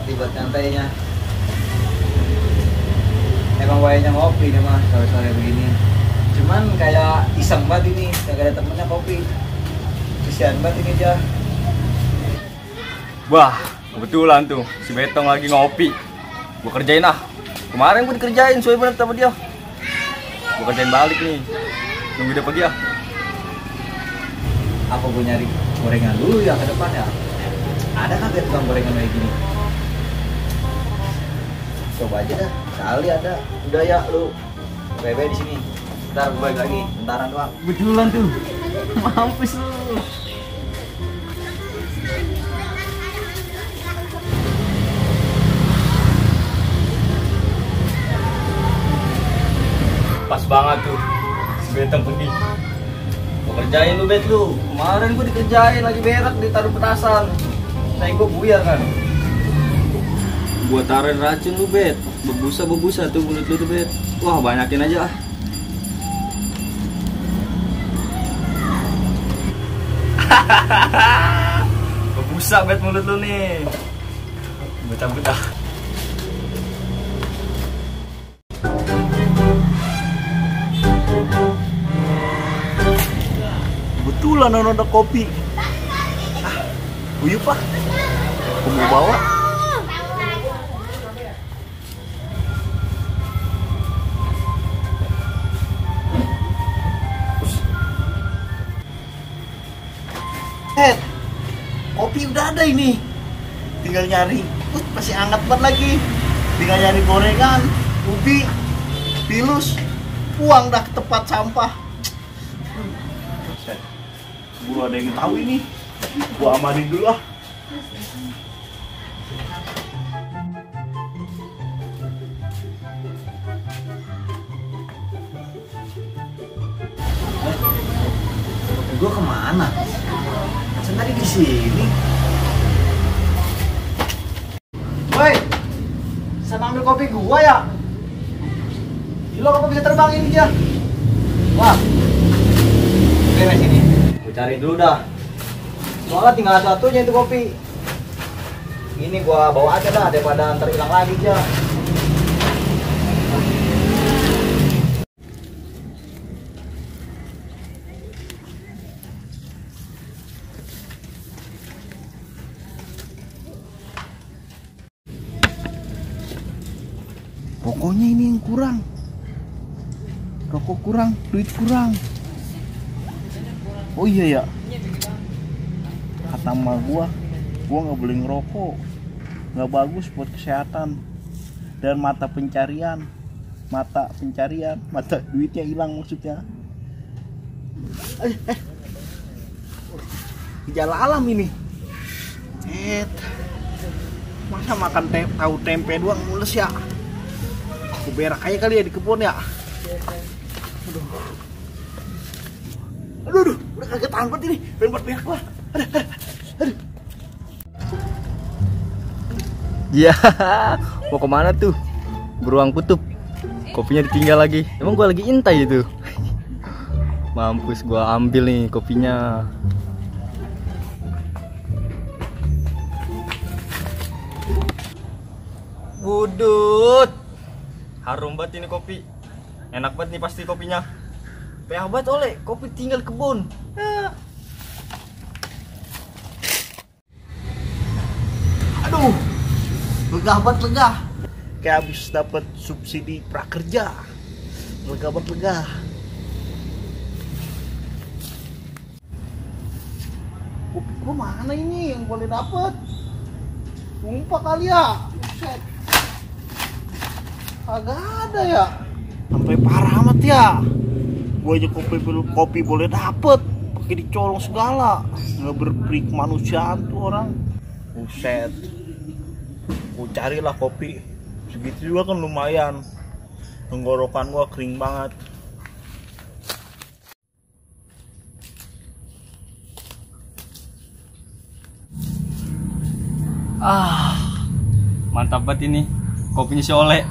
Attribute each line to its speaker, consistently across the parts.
Speaker 1: tempat nyantainya. Emang wayanya ngopi nih mah sore-sore begini. Cuman kayak iseng banget ini, gak ada temennya kopi. Kesian banget ini dia.
Speaker 2: Wah, kebetulan tuh si Betong lagi ngopi. Gua kerjain ah. Kemarin gua dikerjain sesuai bener sama dia. Gua kerjain balik nih. Nunggu dia pergi ah.
Speaker 1: Apa gue nyari gorengan dulu ya ke depan ya? Ada kagak tukang gorengan kayak gini? Coba aja dah, kali ada. Udah ya lu PB di sini. Ntar gue balik lagi, bentaran doang.
Speaker 2: Kebetulan tuh. Mampus lu. Pas banget tuh. Si Betong pergi. Gua kerjain lu Bet lu. Kemarin gua dikerjain lagi berak ditaruh petasan. Nah gua buyar kan. Gua taruhin racun lu Bet. Bebusa tuh mulut lu tuh Bet. Wah banyakin aja ah. Bebusa Bet mulut lu nih. Buta-buta. Kebetulan ada kopi. Uyup pak. Aku mau bawa.
Speaker 3: Kopi udah ada ini. Tinggal nyari. Masih hangat banget lagi. Tinggal nyari gorengan, ubi, pilus, buang dah ke tempat sampah. Gua ada yang tahu ini. Gua amanin dulu ah.
Speaker 1: Gue kemana? Saya tadi di sini. Woi, sama ambil kopi gua ya? Gila kok bisa terbang ini dia? Wah, beres ini. Gue cari dulu dah. Soalnya tinggal satunya itu kopi. Ini gua bawa aja dah daripada ntar hilang lagi dia.
Speaker 3: Pokoknya ini yang kurang. Rokok kurang, duit kurang. Oh iya ya. Kata emak gua nggak boleh ngerokok. Nggak bagus buat kesehatan. Dan mata pencarian, mata duitnya hilang maksudnya. Gejala alam ini. Masa makan tahu tempe doang mules ya? Aku berak aja kali ya di kebun ya. Aduh, udah kagak tahan banget ini. Pengen buat berak gua. Aduh.
Speaker 2: Ya, mau kemana tuh? Beruang kutub. Kopinya ditinggal lagi. Emang gua lagi intai itu. Mampus gua ambil nih kopinya. Budut. Harum banget ini kopi. Enak banget nih pasti kopinya. PH banget oleh kopi tinggal kebun.
Speaker 3: Aduh. Lega banget lega. Kayak habis dapat subsidi prakerja. Lega banget lega. Kopi gua mana ini yang boleh dapat? Tumpah kali ya. Buset. Agak ada ya. Sampai parah amat ya. Gua aja kopi boleh dapet pakai dicolong segala. Nggak berperi kemanusiaan tuh orang. Buset. Gua carilah kopi. Segitu juga kan lumayan. Tenggorokan gua kering banget.
Speaker 2: Mantap banget ini. Kopinya si Oleh.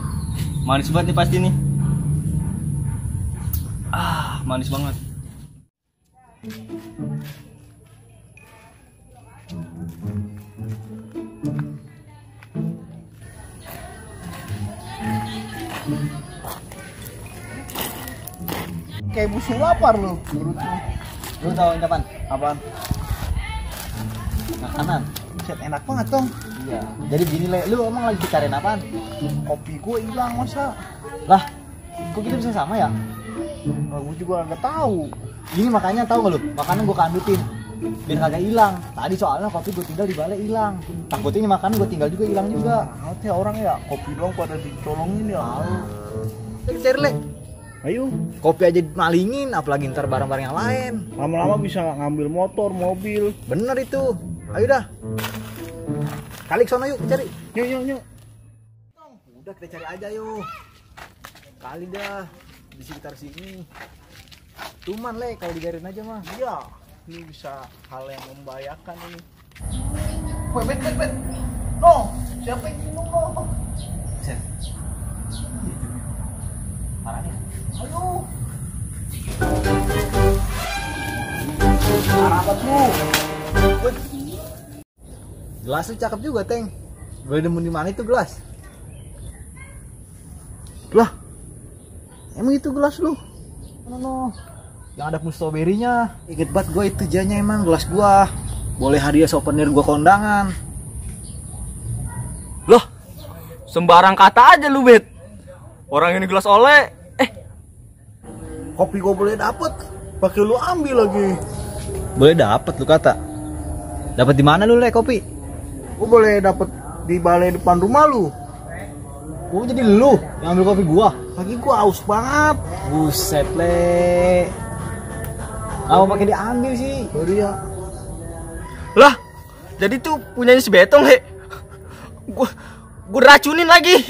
Speaker 2: Manis banget nih pasti nih. Manis banget.
Speaker 3: Kayak musim lapar lu menurut lu.
Speaker 1: Lu tahu ini apaan?
Speaker 3: Apaan?
Speaker 1: Makanan.
Speaker 3: Set enak banget dong.
Speaker 1: Iya. Jadi gini Le, lu emang lagi cariin apaan?
Speaker 3: Kopi gue hilang masa.
Speaker 1: Lah, kok kita bisa sama ya?
Speaker 3: Nah, gue juga nggak tahu.
Speaker 1: Ini makanya tahu nggak lu? Makanan gue kandutin biar kagak hilang. Tadi soalnya kopi gue tinggal di balai hilang. Takutnya ini makanan gue tinggal juga hilang juga.
Speaker 3: Nanti orang ya kopi doang pada dicolongin ya.
Speaker 1: Cari Le.
Speaker 3: Ayo.
Speaker 1: Kopi aja malingin, apalagi ntar barang-barang yang lain.
Speaker 3: Lama-lama bisa ngambil motor, mobil.
Speaker 1: Bener itu. Ayo dah. Kali sono yuk cari.
Speaker 3: Yuk.
Speaker 1: Udah kita cari aja yuk. Kali dah di sekitar sini. Cuman Le, kalau dibiarin aja mah.
Speaker 3: Iya. Ini bisa hal yang membahayakan ini.
Speaker 1: Weh, bet.
Speaker 3: No, siapa yang minum no?
Speaker 1: Set. Parahnya.
Speaker 3: Ayo. Parah banget lu.
Speaker 1: Gelasnya cakep juga, Teng. Boleh nemu di mana itu gelas?
Speaker 3: Lah. Emang itu gelas lu?
Speaker 1: No. Yang ada pun stroberinya. Inget banget gue itu janya emang gelas gua. Boleh hadiah souvenir gua kondangan.
Speaker 2: Loh, sembarang kata aja lu, Bet. Orang ini gelas oleh.
Speaker 3: Kopi gua boleh dapet, pakai lu ambil lagi.
Speaker 1: Boleh dapet lu kata. Dapat di mana lu Le kopi?
Speaker 3: Gua boleh dapet di balai depan rumah lu.
Speaker 1: Oh jadi lu yang ambil kopi gua?
Speaker 3: Lagi gua haus banget.
Speaker 1: Buset Le. Apa pakai diambil sih?
Speaker 3: Baru ya.
Speaker 2: Lah, jadi tuh punyanya si Betong, he. Gua racunin lagi.